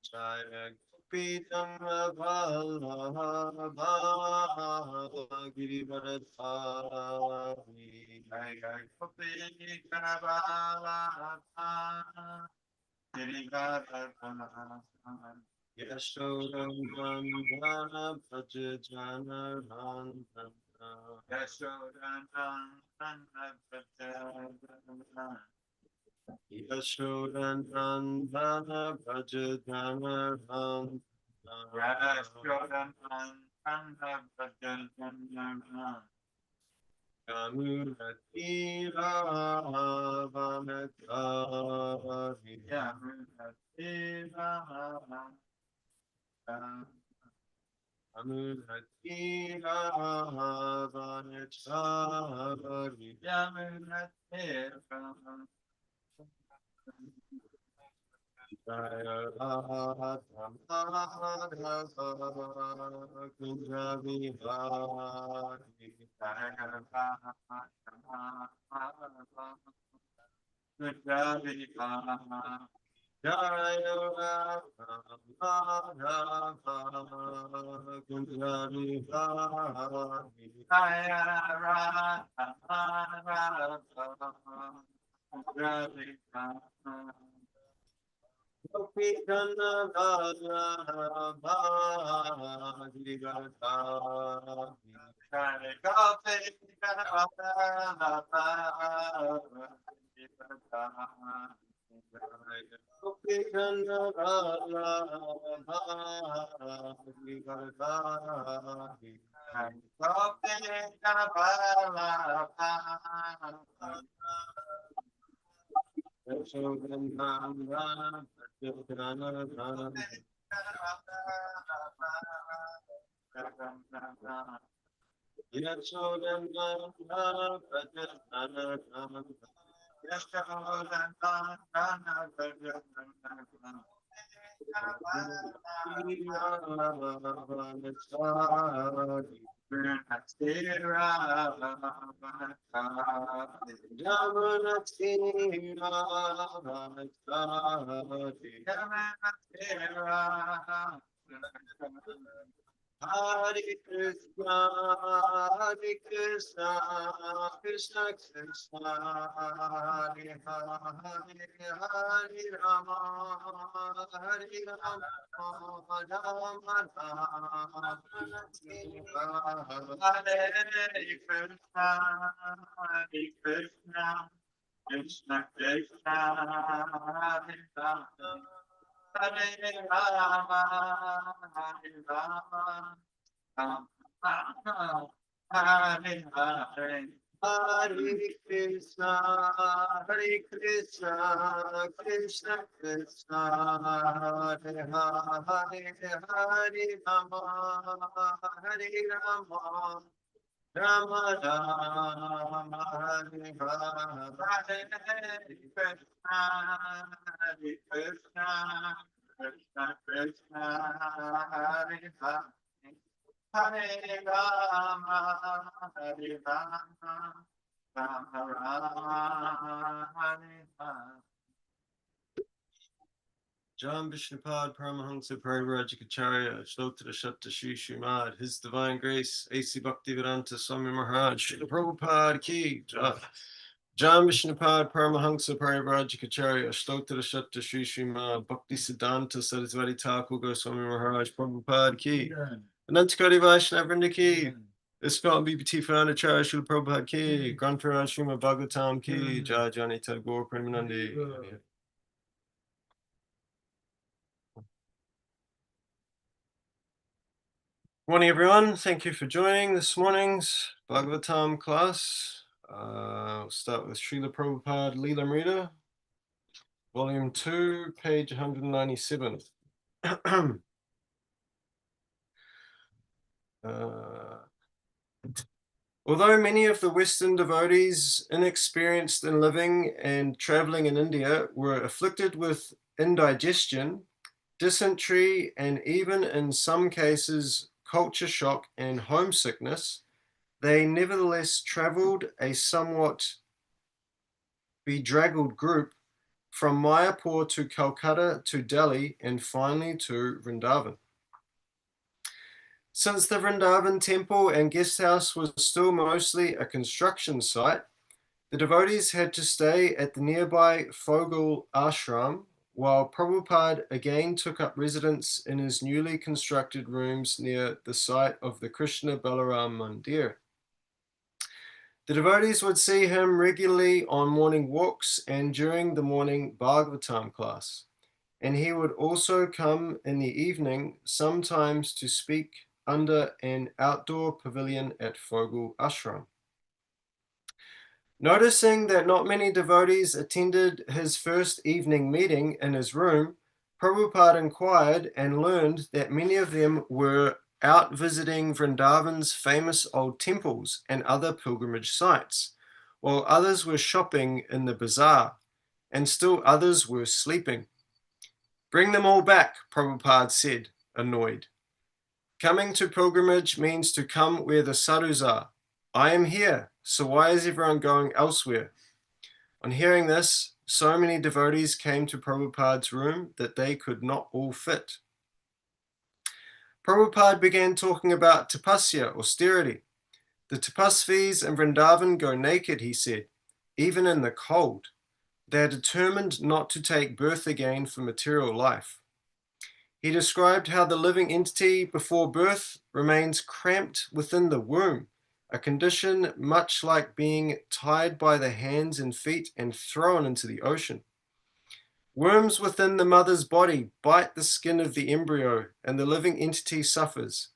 Jaya Gopitam Bala Girivaradhari Jaya Gopitam Bala Girivaradhari Yashodam Nandana Prajajana Nandana Yashodam Nandana Prajajana Yashodhanandana Brajadhana Yashodhanandana Brajadhana Yamunatira Vanakari Yamunatira Yamunatira Vanakari Yamunatira Jaya Radha Kunja Vihari Jaya Radha Kunja Vihari Jaya Radha Kunja Vihari Jaya Radha Kunja Vihari Gopikana Radha Bhagiri Radha Jaya Gopikana Radha Bhagiri Radha Jaya Gopikana Radha Bhagiri Radha Jaya Gopikana Radha Yashodhanandana Prajadhana Yashodhanandana Prajadhana Yashodhanandana Prajadhana Hare Krishna, Hare Krishna, Krishna Krishna, Hare Hare, Hare Rama, Hare Rama, Rama Rama, Hare Krishna, Hare Krishna, Krishna Krishna, Hare Rama. Hare Rama, Hare Rama, Rama Hare Hare, Hare Krishna, Hare Krishna, Krishna Krishna, Hare Hare, Hare Rama, Hare Rama. Rama Rama Hare Hare Krishna Hare Krishna Krishna Krishna Hare Hare Hare Rama Hare Rama Rama Rama Hare Hare Jam Vishnupad Paramahansa Parivrajikacharya Shlotra Shatta Shri Srimad His Divine Grace A.C. Bhaktivedanta Swami Maharaj Srila Prabhupada Ki Jam Vishnupad Paramahansa Parivrajikacharya Shlotra Shatta Shri Srimad Bhakti Siddhanta Sarasvati Thakur Goswami Maharaj Prabhupada Ki Anantakari Vaishnava Vrinda Ki Iskon BBT Founder Charya Srila Prabhupada Ki Grantharan Srimad Bhagavatam Ki Jai Jani Tagore Premanandi. Morning, everyone. Thank you for joining this morning's Bhagavatam class. We'll start with Srila Prabhupada Leelamrita, Volume 2, page 197. Although many of the Western devotees inexperienced in living and traveling in India were afflicted with indigestion, dysentery, and even in some cases culture shock and homesickness, they nevertheless traveled a somewhat bedraggled group from Mayapur to Calcutta to Delhi, and finally to Vrindavan. Since the Vrindavan temple and guest house was still mostly a construction site, the devotees had to stay at the nearby Fogel ashram, while Prabhupada again took up residence in his newly constructed rooms near the site of the Krishna Balaram Mandir. The devotees would see him regularly on morning walks and during the morning Bhagavatam class, and he would also come in the evening, sometimes to speak under an outdoor pavilion at Fogel ashram. Noticing that not many devotees attended his first evening meeting in his room, Prabhupada inquired and learned that many of them were out visiting Vrindavan's famous old temples and other pilgrimage sites, while others were shopping in the bazaar, and still others were sleeping. "Bring them all back," Prabhupada said, annoyed. "Coming to pilgrimage means to come where the sadhus are. I am here, so why is everyone going elsewhere?" On hearing this, so many devotees came to Prabhupada's room that they could not all fit. Prabhupada began talking about tapasya, austerity. "The tapasvis in Vrindavan go naked," he said, "even in the cold. They are determined not to take birth again for material life." He described how the living entity before birth remains cramped within the womb, a condition much like being tied by the hands and feet and thrown into the ocean. Worms within the mother's body bite the skin of the embryo, and the living entity suffers.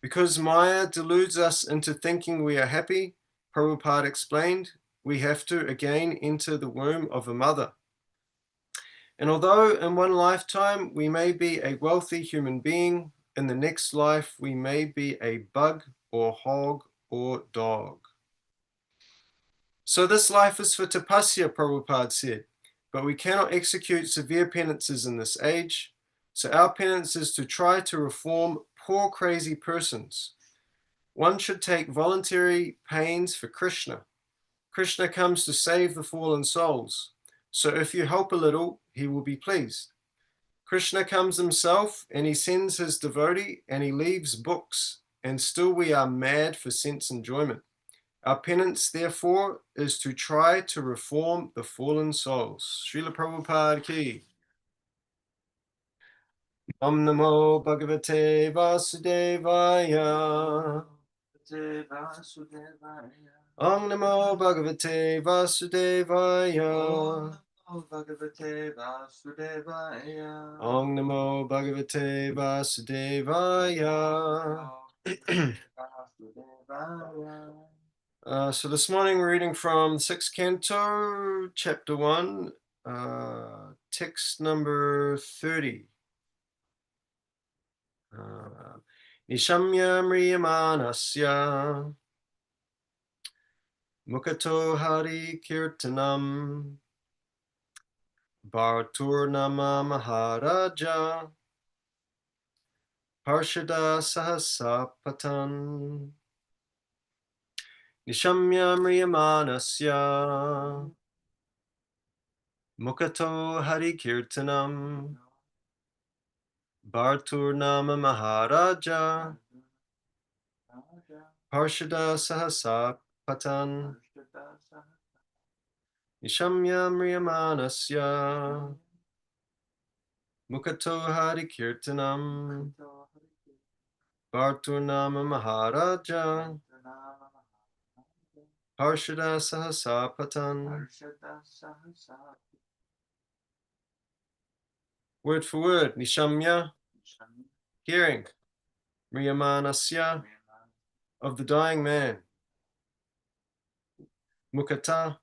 Because Maya deludes us into thinking we are happy, Prabhupada explained, we have to again enter the womb of a mother. And although in one lifetime we may be a wealthy human being, in the next life we may be a bug or hog or dog. So this life is for tapasya, Prabhupada said, but we cannot execute severe penances in this age. So our penance is to try to reform poor crazy persons. One should take voluntary pains for Krishna. Krishna comes to save the fallen souls. So if you help a little, he will be pleased. Krishna comes himself and he sends his devotee and he leaves books, and still we are mad for sense enjoyment. Our penance, therefore, is to try to reform the fallen souls. Srila Prabhupada ki. Om Namo Bhagavate Vasudevaya. Om Namo Bhagavate Vasudevaya. Om Namo Bhagavate Vasudevaya. So this morning we're reading from 6th Canto, Chapter 1, text number 30. Nishamya Mriyamanasya Mukato Hari Kirtanam Bharturnama Maharaja Parshada Sahasapatan Nishamya Mriyamanasya Mukato Hari Kirtanam Bharturnama Maharaja Parshada Sahasapatan Nishamya Mriyamanasya Mukato Hari Kirtanam Bharturnama Maharaja Parshada Sahasapatan. Word for word, Nishamya, hearing, Mriyamanasya, of the dying man, Mukata,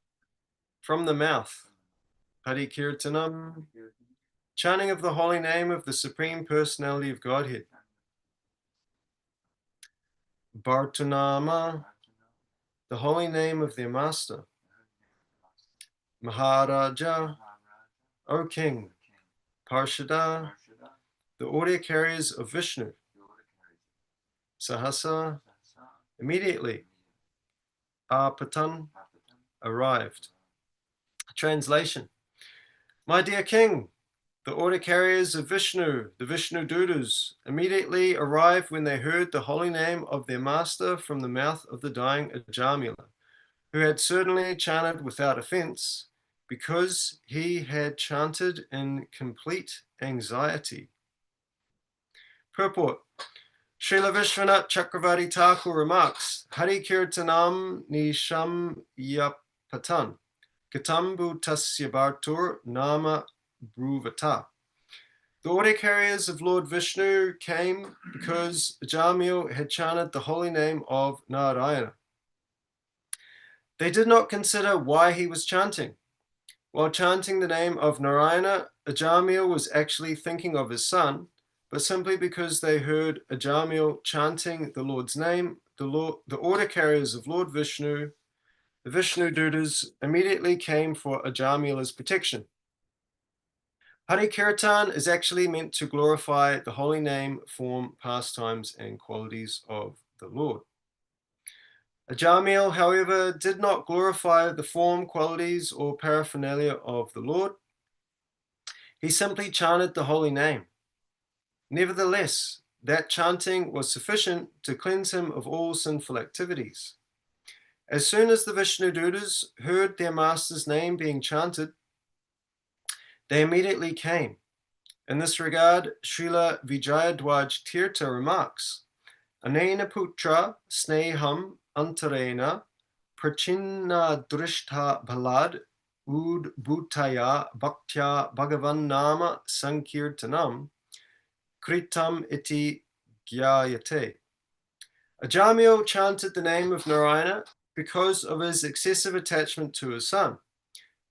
from the mouth, Hari Kirtanam, chanting of the holy name of the Supreme Personality of Godhead, Bhartunama, the holy name of their master, Maharaja, O King, Parshada, the order carriers of Vishnu, Sahasa, immediately, Apatan, arrived. Translation. My dear king, the order carriers of Vishnu, the Vishnu Dutas, immediately arrived when they heard the holy name of their master from the mouth of the dying Ajamila, who had certainly chanted without offense, because he had chanted in complete anxiety. Purport. Srila Vishwanath Chakravarti Thakur remarks, Hari Kirtanam Nisham Yapatan, Katambu Tasya Bhartur Nama Bruvata. The order carriers of Lord Vishnu came because Jamil had chanted the holy name of Narayana. They did not consider why he was chanting. While chanting the name of Narayana, Ajamil was actually thinking of his son, but simply because they heard Ajamil chanting the Lord's name, the order carriers of Lord Vishnu, the Vishnu Dutas, immediately came for Ajamila's protection. Hari Kirtan is actually meant to glorify the holy name, form, pastimes, and qualities of the Lord. Ajamil, however, did not glorify the form, qualities, or paraphernalia of the Lord. He simply chanted the holy name. Nevertheless, that chanting was sufficient to cleanse him of all sinful activities. As soon as the Vishnu Dutas heard their master's name being chanted, they immediately came. In this regard, Srila Vijayadwaj Tirtha remarks, Anena putra sneham antarena prachinna drishtha bhalad ud bhutaya bhaktya bhagavan nama sankirtanam kritam iti gyayate. Ajamil chanted the name of Narayana because of his excessive attachment to his son.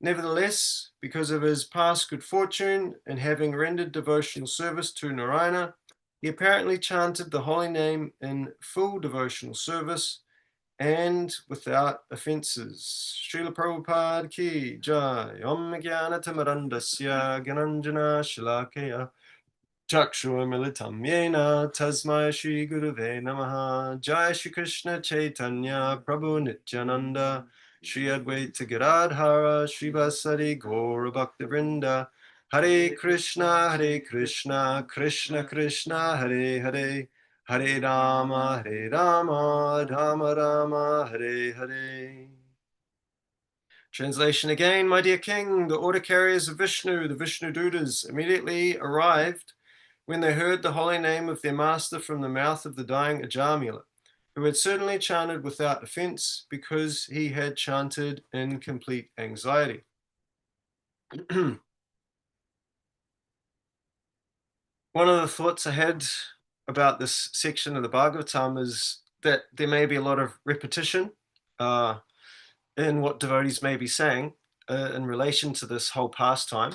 Nevertheless, because of his past good fortune and having rendered devotional service to Narayana, he apparently chanted the holy name in full devotional service and without offenses. Srila Prabhupada ki jai. Om Jnanatimirandasya Gyananjana Shalakaya Chakshurmilitam Yena Tasmai Shri Guruve Namaha. Jai Shri Krishna Chaitanya Prabhu Nityananda Shri Advaita Giradhara Shri Vasari Gaura Bhakta Vrinda. Hare Krishna Krishna Krishna Hare Hare, Hare Rama Rama Rama Hare Hare. Translation again, my dear king, the order carriers of Vishnu, the Vishnu Dutas, immediately arrived when they heard the holy name of their master from the mouth of the dying Ajamila, who had certainly chanted without offense because he had chanted in complete anxiety. One of the thoughts I had about this section of the Bhagavatam is that there may be a lot of repetition in what devotees may be saying in relation to this whole pastime,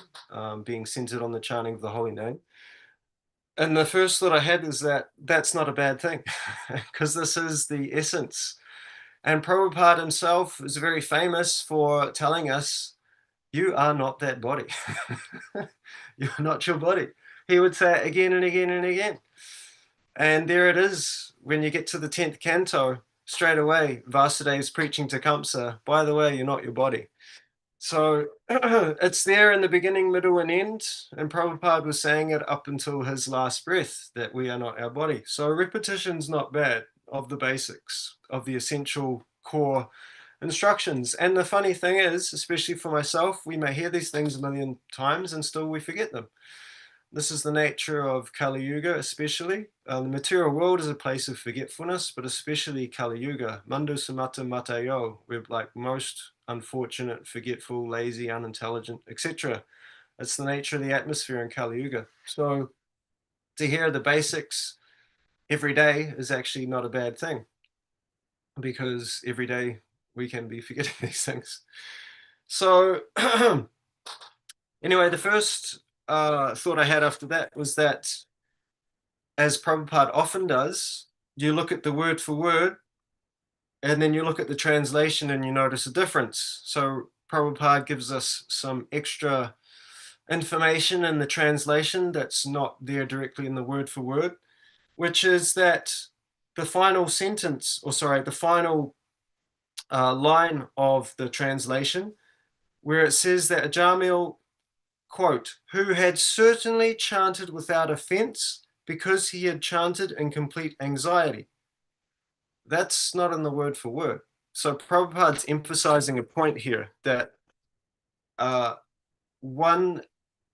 being centered on the chanting of the holy name. And the first thought I had is that that's not a bad thing, because this is the essence. And Prabhupada himself is very famous for telling us, you are not that body. You're not your body. He would say it again and again and again. And there it is, when you get to the 10th canto, straight away, Vasudev's preaching to Kamsa, by the way, you're not your body. So it's there in the beginning, middle, and end. And Prabhupada was saying it up until his last breath, that we are not our body. So repetition's not bad of the basics, of the essential core instructions. And the funny thing is, especially for myself, we may hear these things a million times and still we forget them. This is the nature of Kali Yuga, especially. The material world is a place of forgetfulness, but especially Kali Yuga. Mandu Samata Matayo, we're like most unfortunate, forgetful, lazy, unintelligent, etc. It's the nature of the atmosphere in Kali Yuga. So to hear the basics every day is actually not a bad thing, because every day we can be forgetting these things. So anyway, the first thought I had after that was that, as Prabhupada often does, you look at the word for word, and then you look at the translation and you notice a difference. So Prabhupada gives us some extra information in the translation that's not there directly in the word for word, which is that the final sentence, or sorry, the final line of the translation, where it says that Ajamil quote, who had certainly chanted without offense because he had chanted in complete anxiety. That's not in the word for word. So Prabhupada's emphasizing a point here that one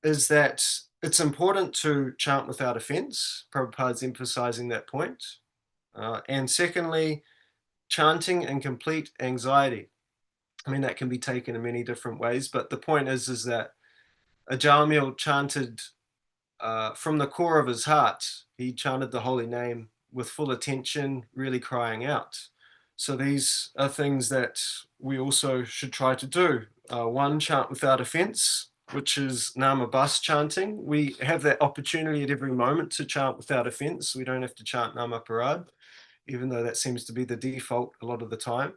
is that it's important to chant without offense. Prabhupada's emphasizing that point. And secondly, chanting in complete anxiety. I mean, that can be taken in many different ways, but the point is that Ajamil chanted from the core of his heart. He chanted the holy name with full attention, really crying out. So these are things that we also should try to do. One, chant without offense, which is Nama Bas chanting. We have that opportunity at every moment to chant without offense. We don't have to chant Nama Parad, even though that seems to be the default a lot of the time.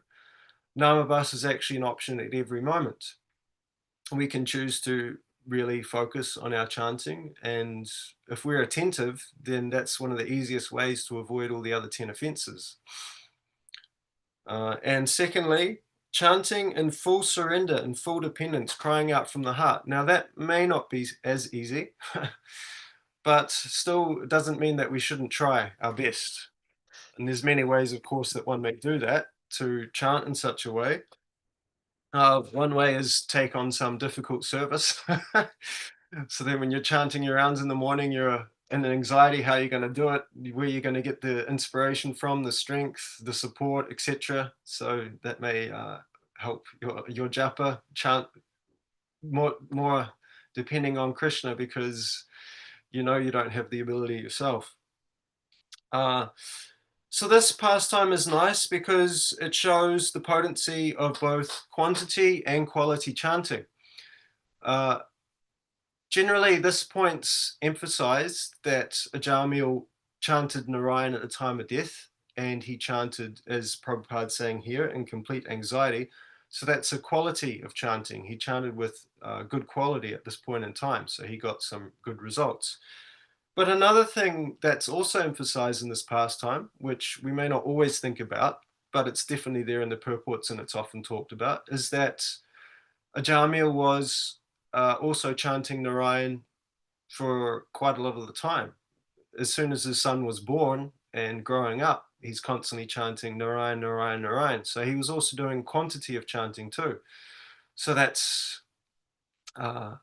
Nama Bas is actually an option at every moment. We can choose to really focus on our chanting, and if we're attentive, then that's one of the easiest ways to avoid all the other 10 offenses. And secondly, chanting in full surrender and full dependence, crying out from the heart. Now that may not be as easy, but still doesn't mean that we shouldn't try our best. And there's many ways, of course, that one may do that, to chant in such a way. One way is take on some difficult service. So then when you're chanting your rounds in the morning, you're in anxiety, how you're going to do it, where you're going to get the inspiration from, the strength, the support, etc. So that may help your japa chant more depending on Krishna, because you know you don't have the ability yourself. So this pastime is nice because it shows the potency of both quantity and quality chanting. Generally, this point's emphasized that Ajamil chanted Narayan at the time of death, and he chanted, as Prabhupada's saying here, in complete anxiety. So that's a quality of chanting. He chanted with good quality at this point in time, so he got some good results. But another thing that's also emphasized in this pastime, which we may not always think about, but it's definitely there in the purports and it's often talked about, is that Ajamil was also chanting Narayan for quite a lot of the time. As soon as his son was born and growing up, he's constantly chanting Narayan, Narayan, Narayan. So he was also doing quantity of chanting too. So that's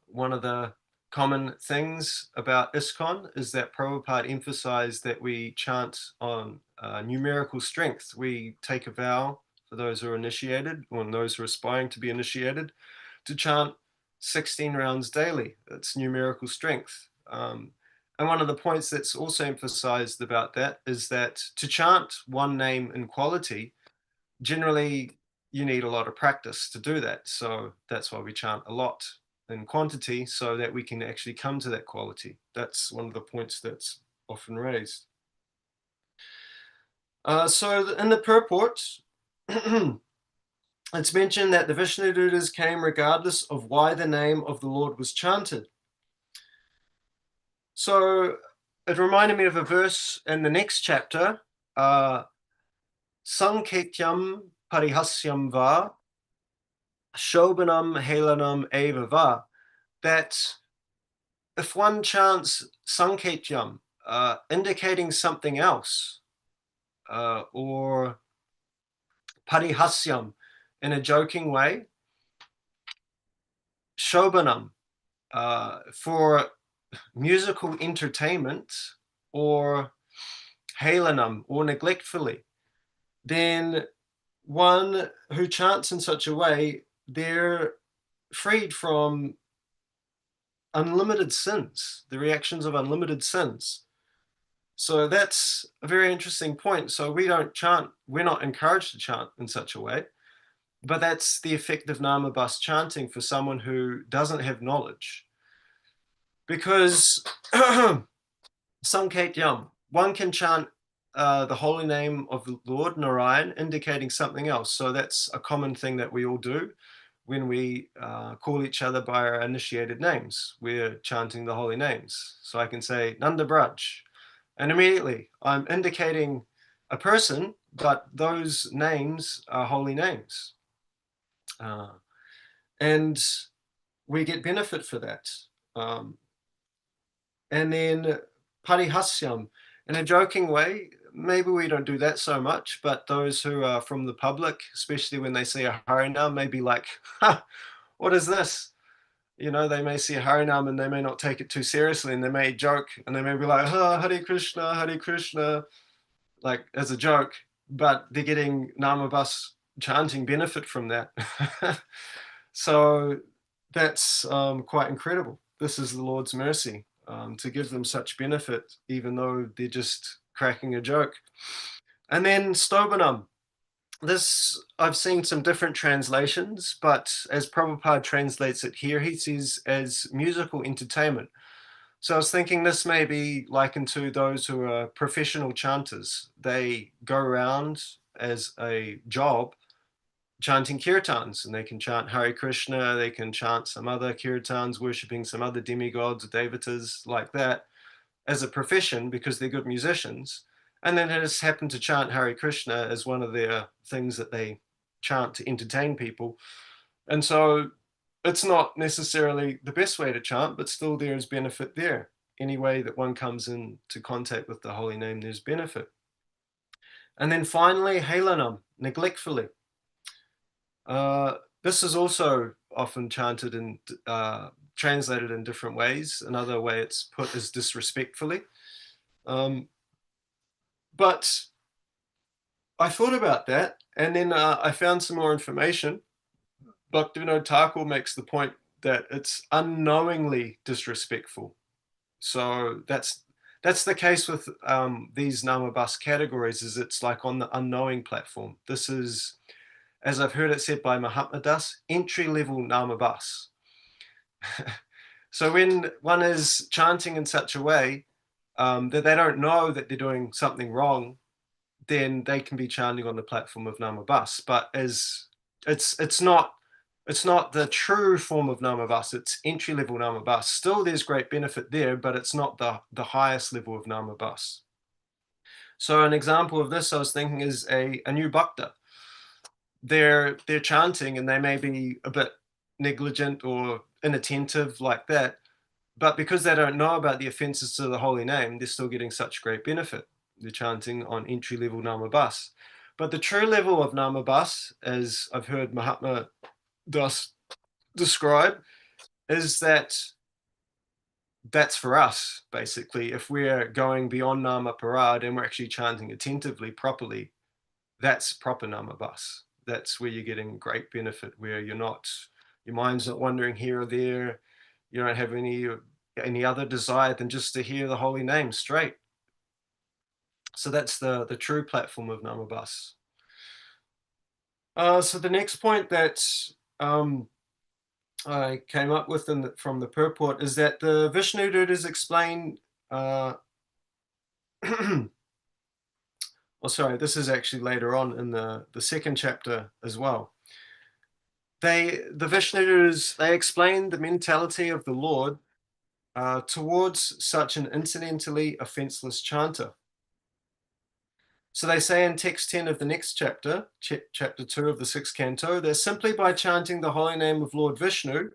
one of the common things about ISKCON, is that Prabhupada emphasized that we chant on numerical strength. We take a vow for those who are initiated, or those who are aspiring to be initiated, to chant 16 rounds daily. That's numerical strength. And one of the points that's also emphasized about that is that to chant one name in quality, generally you need a lot of practice to do that. So that's why we chant a lot in quantity, so that we can actually come to that quality. That's one of the points that's often raised. So in the purport, it's mentioned that the Vishnudutas came regardless of why the name of the Lord was chanted. So it reminded me of a verse in the next chapter, Sanketyam Parihasyam Va, Shobhanam Helanam Eva Va, that if one chants Sanketyam, indicating something else, or Parihasyam, in a joking way, Shobhanam, for musical entertainment, or Helanam, or neglectfully, then one who chants in such a way, they're freed from unlimited sins, the reactions of unlimited sins. So that's a very interesting point. So we don't chant, we're not encouraged to chant in such a way, but that's the effect of Nama Bas chanting for someone who doesn't have knowledge. Because Sanketyam, one can chant the holy name of the Lord Narayan, indicating something else. So that's a common thing that we all do when we call each other by our initiated names. We're chanting the holy names. So I can say Nanda Braj, and immediately I'm indicating a person, but those names are holy names. And we get benefit for that. And then parihasyam, in a joking way. Maybe we don't do that so much, but those who are from the public, especially when they see a harinam, may be like, ha, what is this? They may see a harinam and they may not take it too seriously, and they may joke and they may be like, oh, Hare Krishna, like as a joke, but they're getting Namabas chanting benefit from that. So that's quite incredible. This is the Lord's mercy to give them such benefit, even though they're just cracking a joke. And then Stobanam. This, I've seen some different translations, but as Prabhupada translates it here, he says as musical entertainment. So I was thinking this may be likened to those who are professional chanters. They go around as a job chanting kirtans, and they can chant Hare Krishna, they can chant some other kirtans, worshipping some other demigods or devatas like that as a profession because they're good musicians. And then they just happen to chant Hare Krishna as one of their things that they chant to entertain people. And so it's not necessarily the best way to chant, but still there is benefit there. Any way that one comes into contact with the holy name, there's benefit. And then finally, Helanam, neglectfully. This is also often chanted and translated in different ways. Another way it's put is disrespectfully. But I thought about that, and then I found some more information. Bhaktivinoda Thakur makes the point that it's unknowingly disrespectful. So that's the case with these Namabas categories, is it's like on the unknowing platform. This is, as I've heard it said by Mahatma Das, entry-level Namabas. So when one is chanting in such a way that they don't know that they're doing something wrong, then they can be chanting on the platform of Namabas. But as it's not the true form of Namabas, it's entry-level Namabas. Still, there's great benefit there, but it's not the highest level of Namabas. So an example of this I was thinking is a new bhakta. They're chanting and they may be a bit negligent or inattentive like that, but because they don't know about the offenses to the holy name, they're still getting such great benefit. They're chanting on entry-level Namabas. But the true level of Namabas, as I've heard Mahatma Das describe, is that's for us, basically. If we're going beyond Nama Parad and we're actually chanting attentively, properly, that's proper Namabas. That's where you're getting great benefit, where your mind's not wandering here or there. You don't have any other desire than just to hear the holy name straight. So that's the true platform of Namabas. So the next point that I came up with from the purport is that the Vishnu Dutas explain. Well, sorry, this is actually later on in the second chapter as well. The Vishnu Dutas, they explain the mentality of the Lord towards such an incidentally offenseless chanter. So they say in text 10 of the next chapter, chapter 2 of the 6th canto, that simply by chanting the holy name of Lord Vishnu,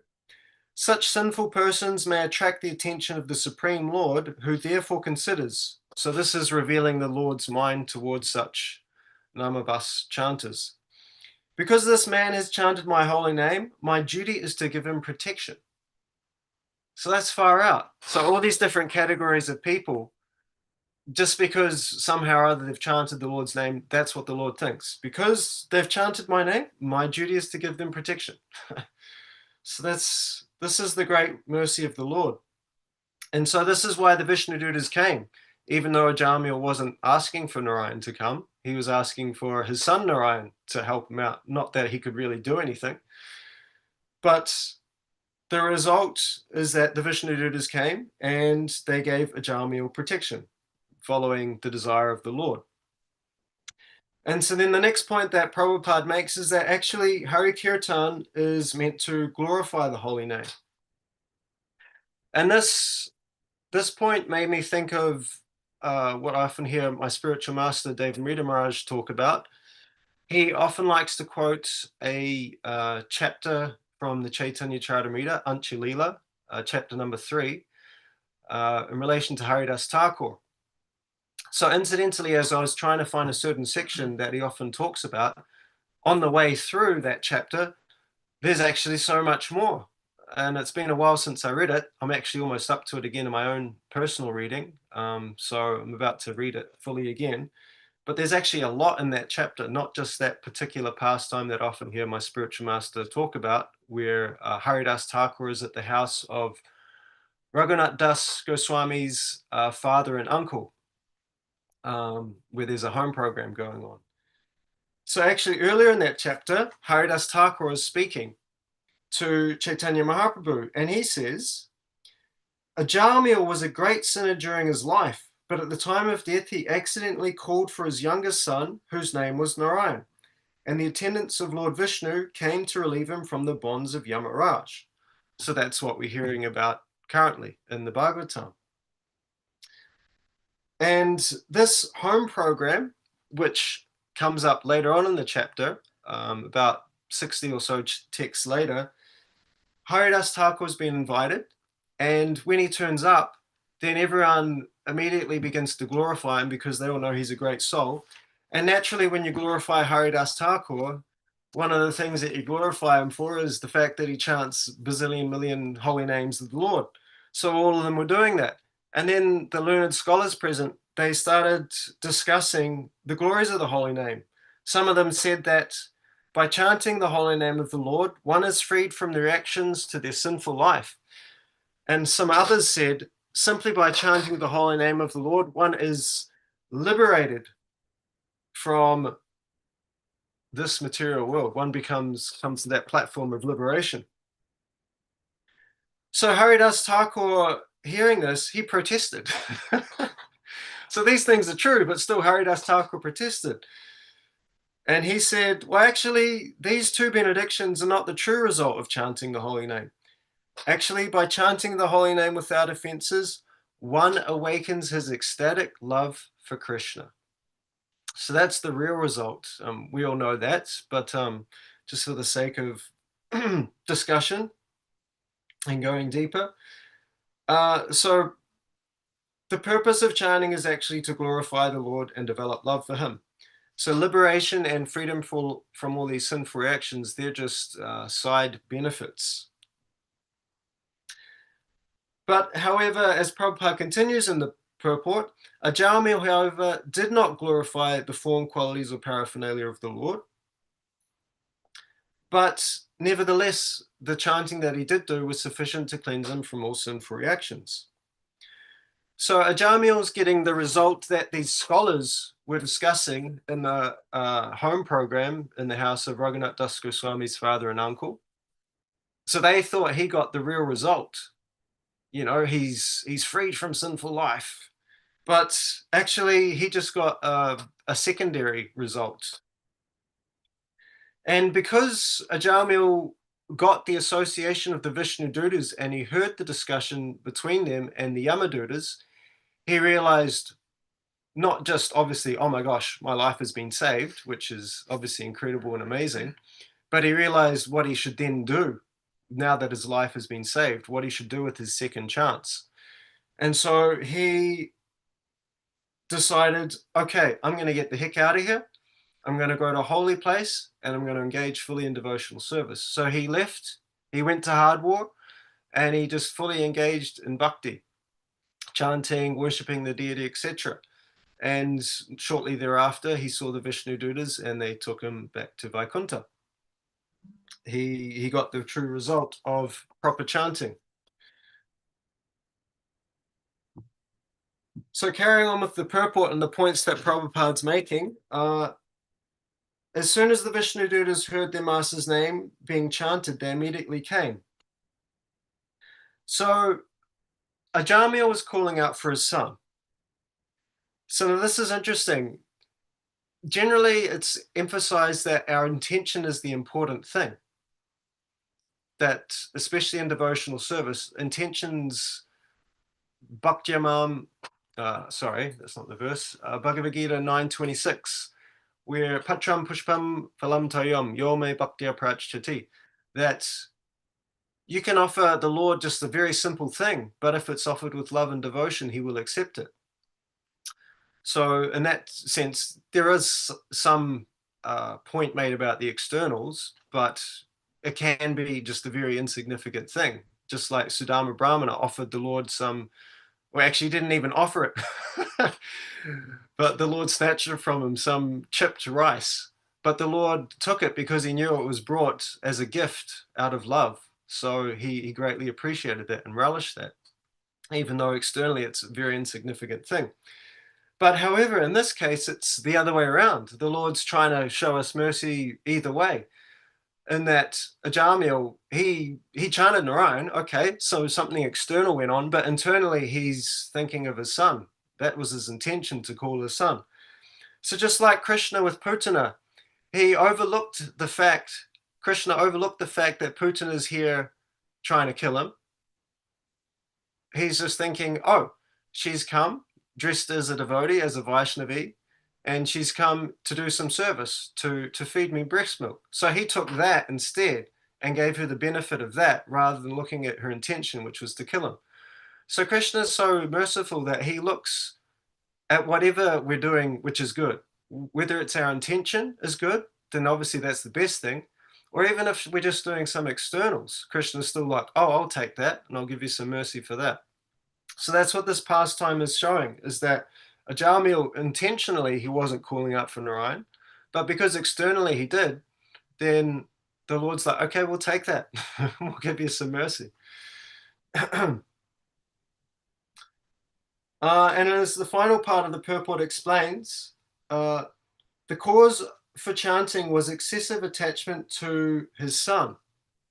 such sinful persons may attract the attention of the Supreme Lord, who therefore considers. So this is revealing the Lord's mind towards such Namabas chanters. Because this man has chanted my holy name, my duty is to give him protection. So that's far out. So all these different categories of people, just because somehow or other they've chanted the Lord's name, that's what the Lord thinks. Because they've chanted my name, my duty is to give them protection. So this is the great mercy of the Lord. And so this is why the Vishnu Dutas came. Even though Ajamil wasn't asking for Narayan to come, he was asking for his son Narayan to help him out. Not that he could really do anything. But the result is that the Vishnu Dutas came and they gave Ajamil protection, following the desire of the Lord. And so then the next point that Prabhupada makes is that actually Hari Kirtan is meant to glorify the holy name. And this point made me think of what I often hear my spiritual master, Devanrita Maharaj, talk about. He often likes to quote a chapter from the Chaitanya Charitamrita, Anchulila, chapter number 3, in relation to Haridas Thakur. So incidentally, as I was trying to find a certain section that he often talks about, on the way through that chapter, there's actually so much more. And it's been a while since I read it. I'm actually almost up to it again in my own personal reading. So I'm about to read it fully again. But there's actually a lot in that chapter, not just that particular pastime that I often hear my spiritual master talk about, where Haridas Thakur is at the house of Raghunath Das Goswami's father and uncle, where there's a home program going on. So actually earlier in that chapter, Haridas Thakur is speaking to Chaitanya Mahaprabhu, and he says, Ajamil was a great sinner during his life, but at the time of death, he accidentally called for his youngest son, whose name was Narayan, and the attendants of Lord Vishnu came to relieve him from the bonds of Yamaraj. So that's what we're hearing about currently in the Bhagavatam. And this home program, which comes up later on in the chapter, about 60 or so texts later, Haridas Thakur's been invited, and when he turns up, then everyone immediately begins to glorify him because they all know he's a great soul. And naturally, when you glorify Haridas Thakur, one of the things that you glorify him for is the fact that he chants bazillion million holy names of the Lord. So all of them were doing that. And then the learned scholars present, they started discussing the glories of the holy name. Some of them said that by chanting the holy name of the Lord, one is freed from the reactions to their sinful life. And some others said, simply by chanting the holy name of the Lord, one is liberated from this material world. One comes to that platform of liberation. So Haridas Thakur, hearing this, he protested. So these things are true, but still Haridas Thakur protested. And he said, well, actually, these two benedictions are not the true result of chanting the holy name. Actually, by chanting the holy name without offenses, one awakens his ecstatic love for Krishna. So that's the real result. We all know that, but just for the sake of discussion and going deeper. So the purpose of chanting is actually to glorify the Lord and develop love for him. So liberation and freedom from all these sinful reactions, they're just side benefits. But however, as Prabhupada continues in the purport, Ajamil, however, did not glorify the form, qualities, or paraphernalia of the Lord. But nevertheless, the chanting that he did do was sufficient to cleanse him from all sinful reactions. So Ajamil's getting the result that these scholars were discussing in the home program in the house of Raghunath Das Goswami's father and uncle. So they thought he got the real result. You know, he's freed from sinful life. But actually, he just got a secondary result. And because Ajamil got the association of the Vishnu Dutas and he heard the discussion between them and the Yamadutas, he realized not just obviously, oh my gosh, my life has been saved, which is obviously incredible and amazing, but he realized what he should then do now that his life has been saved, what he should do with his second chance. And so he decided, okay, I'm going to get the heck out of here. I'm going to go to a holy place and I'm going to engage fully in devotional service. So he left, he went to Hardwar, and he just fully engaged in bhakti, chanting, worshipping the deity, etc. And shortly thereafter, he saw the Vishnu Dutas and they took him back to Vaikuntha. He got the true result of proper chanting. So carrying on with the purport and the points that Prabhupada's making, as soon as the Vishnu Dutas heard their master's name being chanted, they immediately came. So Ajamil was calling out for his son. So this is interesting. Generally, it's emphasized that our intention is the important thing. That, especially in devotional service, intentions, Bhaktyamam, sorry, that's not the verse, Bhagavad Gita 9:26, where Patram Pushpam Phalam Tayam Yome Bhaktya Prachati, that you can offer the Lord just a very simple thing, but if it's offered with love and devotion, he will accept it. So in that sense, there is some point made about the externals, but it can be just a very insignificant thing. Just like Sudama Brahmana offered the Lord some, well, actually didn't even offer it, but the Lord snatched it from him, some chipped rice. But the Lord took it because he knew it was brought as a gift out of love. So he greatly appreciated that and relished that, even though externally it's a very insignificant thing. But however, in this case, it's the other way around. The Lord's trying to show us mercy either way. In that Ajamil, he chanted Narayan, okay, so something external went on, but internally he's thinking of his son. That was his intention, to call his son. So just like Krishna with Putana, Krishna overlooked the fact that Putana is here trying to kill him. He's just thinking, oh, she's come dressed as a devotee, as a Vaishnavi, and she's come to do some service, to feed me breast milk. So he took that instead and gave her the benefit of that rather than looking at her intention, which was to kill him. So Krishna is so merciful that he looks at whatever we're doing, which is good. Whether it's our intention is good, then obviously that's the best thing. Or even if we're just doing some externals, Krishna's still like, oh, I'll take that and I'll give you some mercy for that. So that's what this pastime is showing, is that Ajamil intentionally, he wasn't calling out for Narayan, but because externally he did, then the Lord's like, okay, we'll take that. We'll give you some mercy. And as the final part of the purport explains, the cause for chanting was excessive attachment to his son.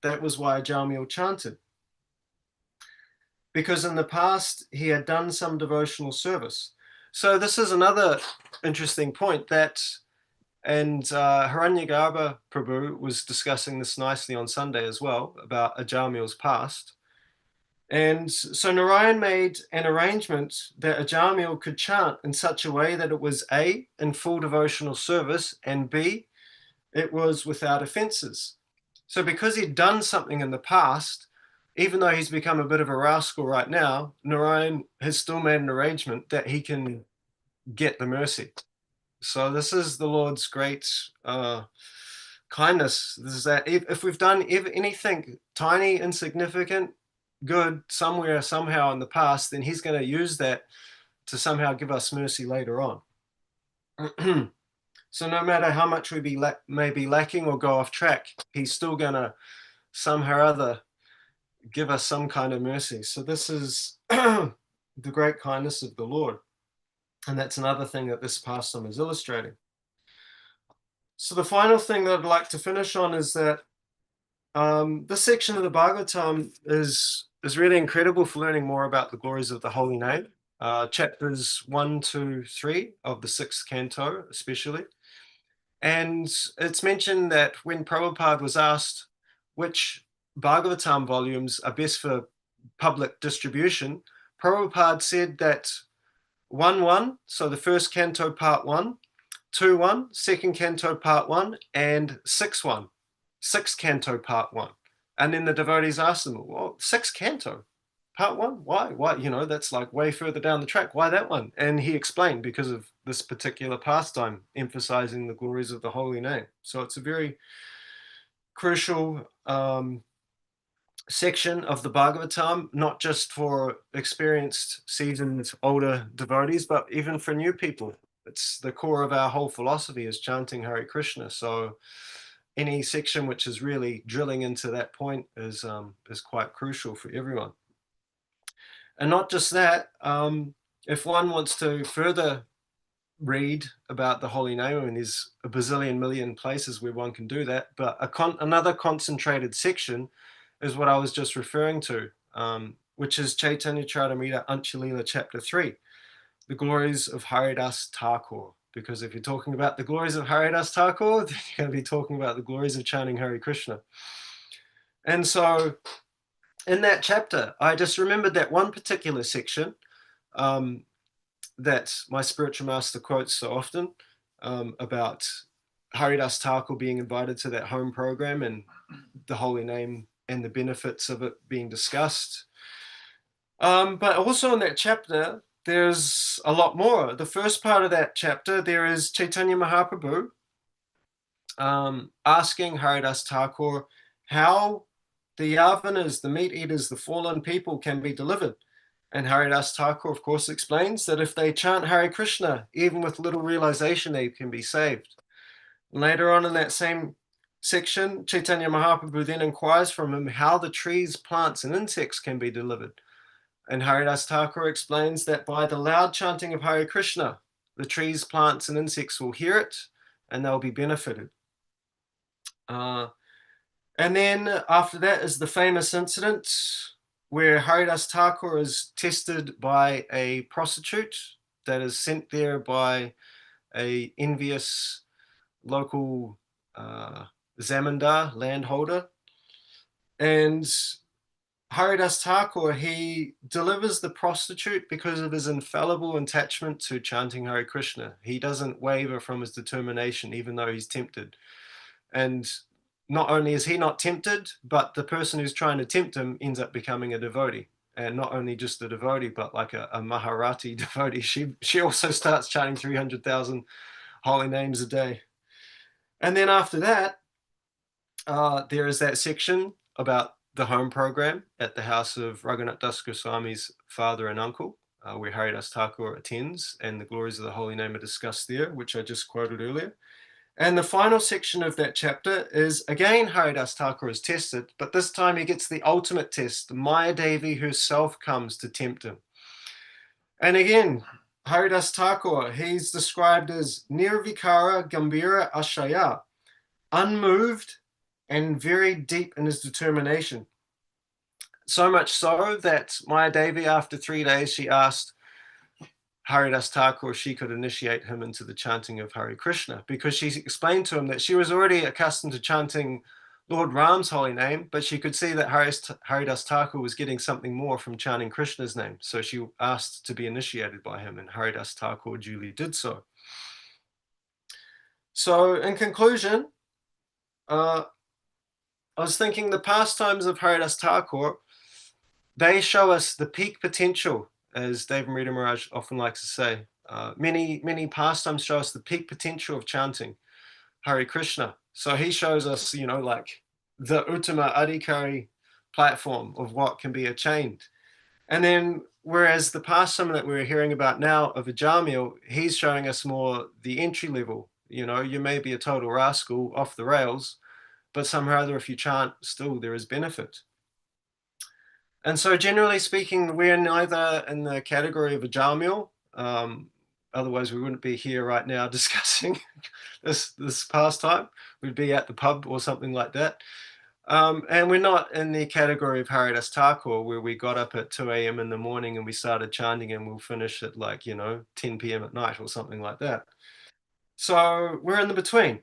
That was why Ajamil chanted. Because in the past he had done some devotional service. So this is another interesting point that, and Hiranyagarbha Prabhu was discussing this nicely on Sunday as well, about Ajamil's past. And so Narayan made an arrangement that Ajamil could chant in such a way that it was A, in full devotional service, and B, it was without offenses. So because he'd done something in the past, even though he's become a bit of a rascal right now, Narayan has still made an arrangement that he can get the mercy. So this is the Lord's great kindness. This is that if we've done anything tiny, insignificant, good somewhere, somehow in the past, then he's going to use that to somehow give us mercy later on. So no matter how much we may be lacking or go off track, he's still going to somehow or other give us some kind of mercy. So this is the great kindness of the Lord. And that's another thing that this pastime is illustrating. So the final thing that I'd like to finish on is that this section of the Bhagavatam is really incredible for learning more about the glories of the holy name. Chapters 1 to 3 of the 6th canto, especially. And it's mentioned that when Prabhupada was asked which Bhagavatam volumes are best for public distribution, Prabhupada said that 1-1, so the first canto part 1, 2-1, second canto part 1, and 6-1, sixth canto part 1. And then the devotees asked him, well, sixth canto, part 1? Why? You know, that's like way further down the track. Why that one? And he explained, because of this particular pastime, emphasizing the glories of the holy name. So it's a very crucial section of the Bhagavatam, not just for experienced, seasoned, older devotees, but even for new people. It's the core of our whole philosophy, is chanting Hare Krishna. So any section which is really drilling into that point is quite crucial for everyone. And not just that, if one wants to further read about the holy name, I mean, there's a bazillion million places where one can do that, but another concentrated section is what I was just referring to, which is Chaitanya Charitamrita Anchalila chapter 3, the glories of Haridas Thakur. Because if you're talking about the glories of Haridas Thakur, then you're going to be talking about the glories of chanting Hare Krishna. And so in that chapter, I just remembered that one particular section that my spiritual master quotes so often, about Haridas Thakur being invited to that home program and the holy name and the benefits of it being discussed. But also in that chapter, there's a lot more. The first part of that chapter, there is Chaitanya Mahaprabhu asking Haridas Thakur how the Yavanas, the meat eaters, the fallen people can be delivered. And Haridas Thakur, of course, explains that if they chant Hare Krishna, even with little realization, they can be saved. Later on in that same section, Chaitanya Mahaprabhu then inquires from him how the trees, plants, and insects can be delivered. And Haridas Thakur explains that by the loud chanting of Hare Krishna, the trees, plants, and insects will hear it and they'll be benefited. And then after that is the famous incident where Haridas Thakur is tested by a prostitute that is sent there by a envious local zamindar, landholder. And Haridas Thakur, he delivers the prostitute because of his infallible attachment to chanting Hare Krishna. He doesn't waver from his determination, even though he's tempted. And not only is he not tempted, but the person who's trying to tempt him ends up becoming a devotee. And not only just a devotee, but like a Maharati devotee. She also starts chanting 300,000 holy names a day. And then after that, there is that section about the home program at the house of Raghunath Das Goswami's father and uncle, where Haridas Thakur attends, and the glories of the holy name are discussed there, which I just quoted earlier. And the final section of that chapter is, again, Haridas Thakur is tested, but this time he gets the ultimate test. Maya Devi herself comes to tempt him. And again, Haridas Thakur, he's described as Nirvikara Gambhira Ashaya, unmoved and very deep in his determination. So much so that Maya Devi, after 3 days, she asked Haridas Thakur if she could initiate him into the chanting of Hare Krishna, because she explained to him that she was already accustomed to chanting Lord Ram's holy name, but she could see that Haridas Thakur was getting something more from chanting Krishna's name. So she asked to be initiated by him, and Haridas Thakur duly did so. So in conclusion, I was thinking the pastimes of Haridas Thakur, they show us the peak potential, as Dave Amrita Maharaj often likes to say. Many pastimes show us the peak potential of chanting Hare Krishna. So he shows us, like the Uttama Adhikari platform of what can be attained. And then, whereas the pastime that we're hearing about now of Ajamil, he's showing us more the entry level. You may be a total rascal off the rails, but somehow or other, if you chant, still there is benefit. And so generally speaking, we're neither in the category of a Jamil, otherwise we wouldn't be here right now discussing this pastime. We'd be at the pub or something like that. And we're not in the category of Haridas Thakur, where we got up at 2 a.m. in the morning and we started chanting and we'll finish at 10 p.m. at night or something like that. So we're in the between.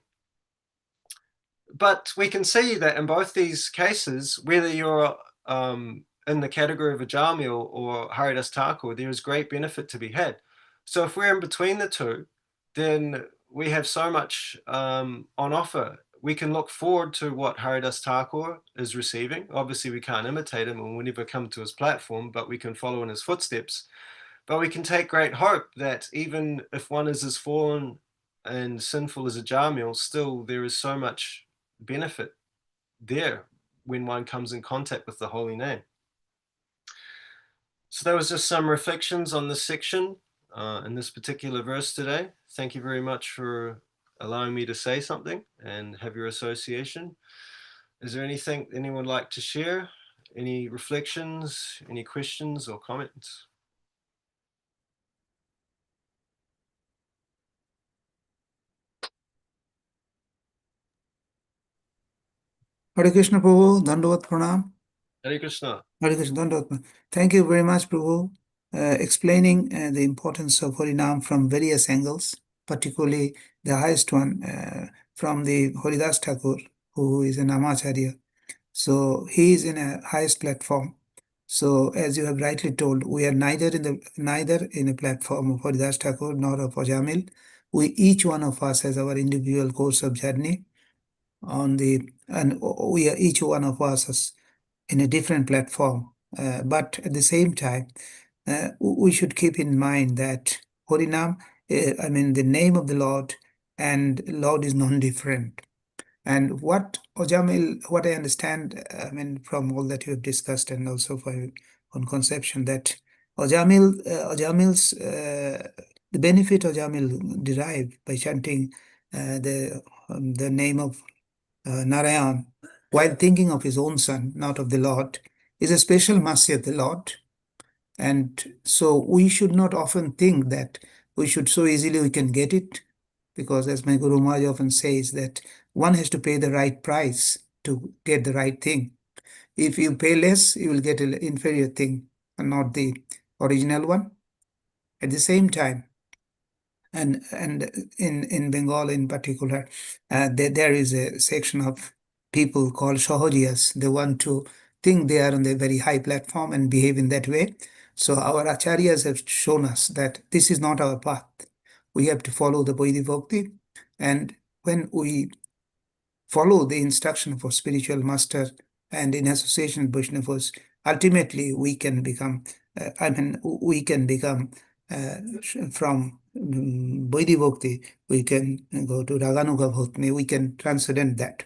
But we can see that in both these cases, whether you're in the category of a Jamil or Haridas Thakur, there is great benefit to be had. So if we're in between the two, then we have so much on offer. We can look forward to what Haridas Thakur is receiving. Obviously, we can't imitate him and we'll never come to his platform, but we can follow in his footsteps. But we can take great hope that even if one is as fallen and sinful as a Jamil, still there is so much benefit there when one comes in contact with the holy name. So that was just some reflections on this section in this particular verse today. Thank you very much for allowing me to say something and have your association. Is there anything anyone would like to share? Any reflections, any questions or comments? Hare Krishna Prabhu, Dandavat Pranam. Hare Krishna. Hare Krishna, Dandavat Pranam. Thank you very much, Prabhu, explaining the importance of Harinam from various angles, particularly the highest one from the Haridas Thakur, who is an Amacharya. So he is in a highest platform. So as you have rightly told, we are neither in a platform of Haridas Thakur nor of Ajamil. Each one of us has our individual course of journey and each one of us in a different platform. But at the same time, we should keep in mind that Harinam, I mean, the name of the Lord and Lord is non-different. And what Ojamil, what I understand, I mean, from all that you have discussed and also for your own conception, that Ojamil's, the benefit Ojamil derive by chanting the name of Narayan while thinking of his own son, not of the Lord, is a special mercy of the Lord. And so we should not often think that we should so easily we can get it, because as my Guru Maharaj often says that one has to pay the right price to get the right thing. If you pay less, you will get an inferior thing and not the original one. At the same time, and in Bengal in particular, there is a section of people called Shohoriyas. They want to think they are on a very high platform and behave in that way. So our acharyas have shown us that this is not our path. We have to follow the Vaidhi Bhakti, and when we follow the instruction of our spiritual master and in association with Vaishnavas, ultimately we can become, we can become from Vaidhi Bhakti, we can go to Raganuga Bhakti, we can transcend that.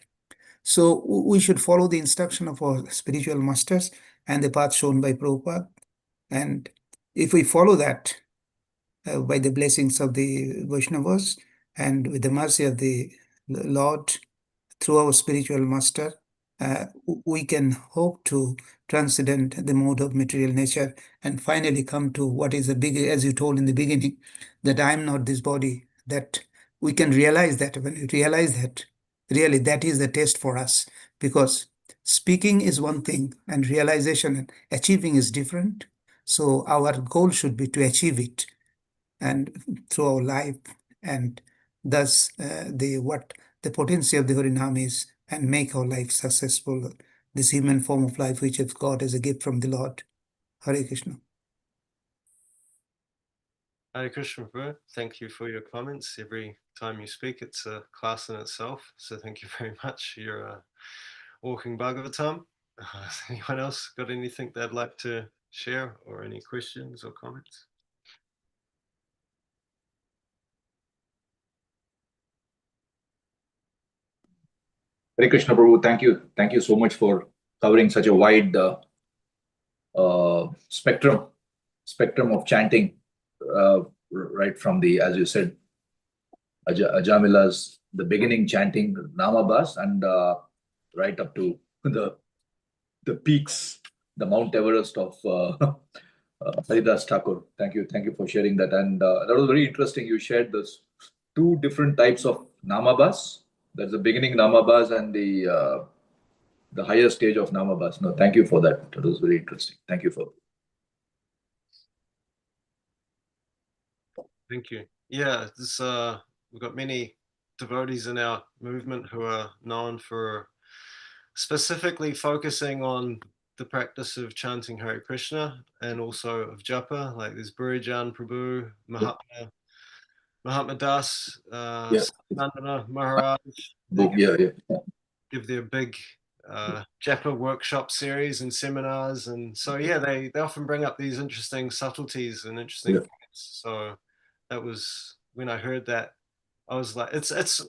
So we should follow the instruction of our spiritual masters and the path shown by Prabhupada. And if we follow that by the blessings of the Vaishnavas and with the mercy of the Lord, through our spiritual master, we can hope to transcend the mode of material nature and finally come to what is the big, as you told in the beginning, that I am not this body, that we can realize that. When we realize that, really that is the test for us, because speaking is one thing and realization and achieving is different. So our goal should be to achieve it and through our life, and thus the potency of the Harinam is, and make our life successful, this human form of life which is got as a gift from the Lord. Hare Krishna. Hare Krishna, bro. Thank you for your comments. Every time you speak, it's a class in itself. So thank you very much. You're a walking Bhagavatam. Anyone else got anything they'd like to share, or any questions or comments? Hare Krishna Prabhu, thank you. Thank you so much for covering such a wide spectrum of chanting, right from the, as you said, Ajamila's, the beginning chanting Namabas, and right up to the peaks, the Mount Everest of Haridas Thakur. Thank you for sharing that. And that was very interesting. You shared those two different types of Namabas. That's the beginning Namabas and the higher stage of Namabas. No, thank you for that. That was very interesting. Thank you for. Thank you. Yeah, this we've got many devotees in our movement who are known for specifically focusing on the practice of chanting Hare Krishna and also of japa. Like there's Burijan Prabhu, Mahatma Das, Nandana Maharaj. Yeah. Give their big japa workshop series and seminars, and so yeah, they often bring up these interesting subtleties and interesting points. So that was when I heard that, I was like, it's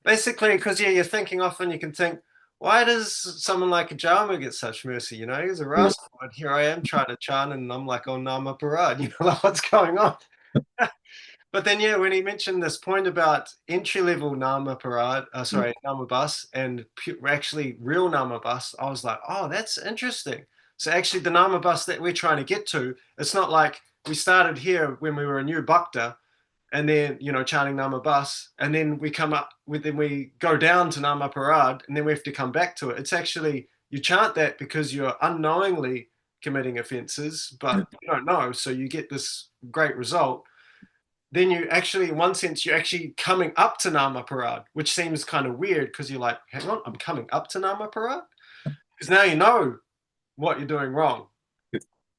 basically because you're thinking often, you can think, why does someone like a Jama get such mercy? You know, he's a rascal, and here I am trying to chant, and I'm like, oh Nama Parad, you know, like what's going on? But then, yeah, when he mentioned this point about entry level Nama Parad, Nama Bus, and actually real Nama Bus, I was like, oh, that's interesting. So actually, the Nama Bus that we're trying to get to, it's not like we started here when we were a new Bhakta, and then chanting Nama Bus, and then we come up with, then we go down to Nama Parad, and then we have to come back to it. It's actually, you chant that because you're unknowingly committing offenses, but you don't know, so you get this great result. Then you actually, in one sense, you're actually coming up to Nama Parad, which seems kind of weird because you're like, hang on, I'm coming up to Nama Parad? Because now you know what you're doing wrong.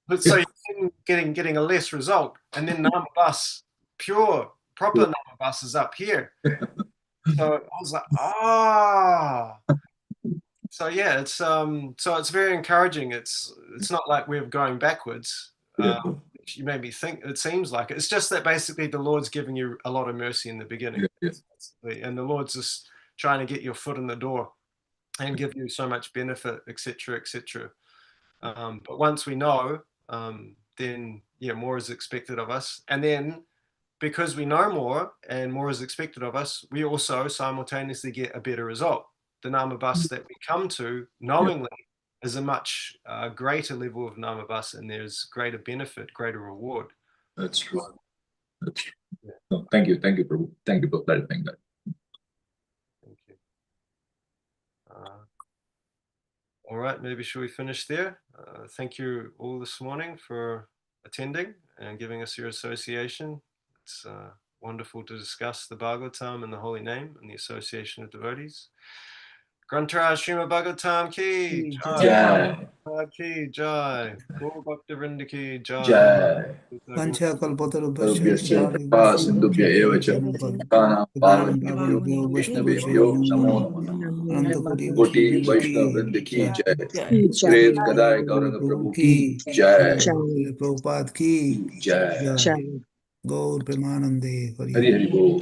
But so you're getting a less result. And then Nama Bus, pure, proper Nama Bus is up here. So I was like, So yeah, it's very encouraging. It's not like we're going backwards. Yeah. You made me think it seems like it. It's just that basically the Lord's giving you a lot of mercy in the beginning. Yeah. And the Lord's just trying to get your foot in the door and give you so much benefit, etc., etc. But once we know, then yeah, more is expected of us. And then because we know more and more is expected of us, we also simultaneously get a better result. The namabas that we come to knowingly is a much greater level of namabas, and there's greater benefit, greater reward. That's true. That's true. No, thank you, Prabhu. Thank you for clarifying that. Thank you. All right, maybe should we finish there? Thank you all this morning for attending and giving us your association. It's wonderful to discuss the Bhagavatam and the holy name and the association of devotees. Grantaraj Srimad Bhagavatam ki Jai. ki jai. Gaur Bhaktivinoda ki jai. Jai. Vancha Sarvabhyascha kalpatarubhyascha sindubhya eva cha kana parvanebhyo Vaishnavebhyo namo namah. Anantakoti Koti Vaishnav Vrinda ki jai. Great Gadai Gauranga Prabhu ki jai. Prabhupada ki Jai. Gaur Premanande Hari Hari Bol.